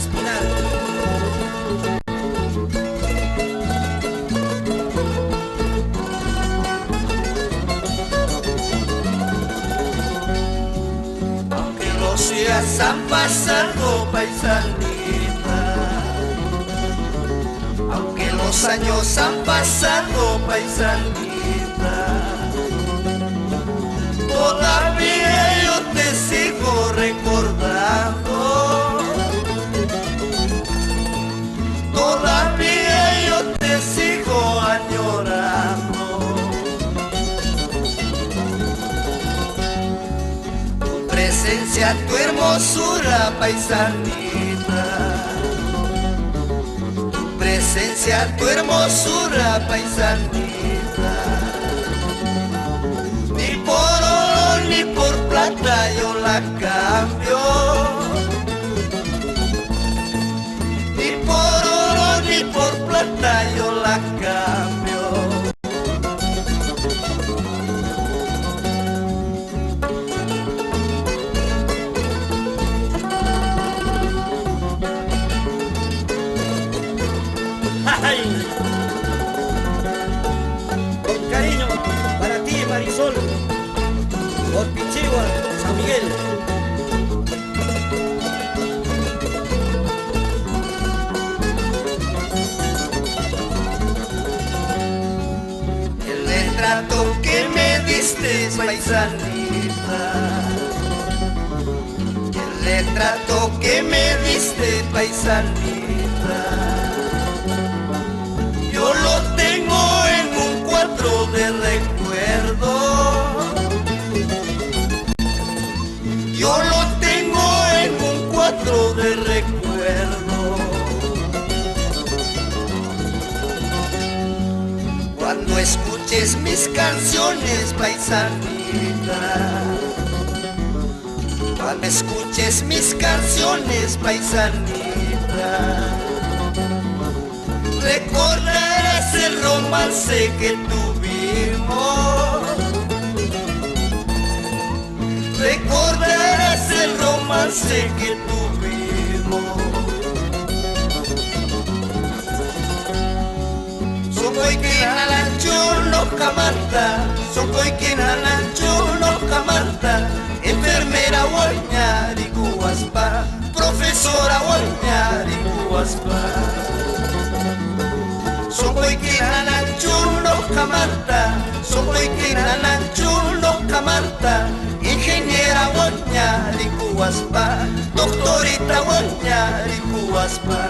Espinal. Aunque los días han pasado, paisanita, aunque los años han pasado, paisanita, todavía yo te sigo recordando, todavía yo te sigo añorando. Tu presencia, tu hermosura, paisanita, tu presencia, tu hermosura, paisanita, ni por oro ni por plata yo la cambio, ni por oro ni por plata yo la cambio. ¡Ay! Con cariño para ti, Marisol, por Pichigua, San Miguel. El retrato que me diste, paisanita, el retrato que me diste, paisanita, yo lo tengo en un cuadro de recuerdo, yo lo tengo en un cuadro de recuerdo. Cuando escuches mis canciones, paisanita, cuando escuches mis canciones, paisanita, recordarás el romance que tuvimos, recordarás el romance que tuvimos. Sokoy kinalancho no camarta, sokoy kinalancho no camarta, enfermera huañari cuaspa, profesora huañari cuaspa. Sokoy kinalancho no camarta, sokoy kinalancho no camarta, ingeniera huañari cuaspa, doctorita huañari cuaspa.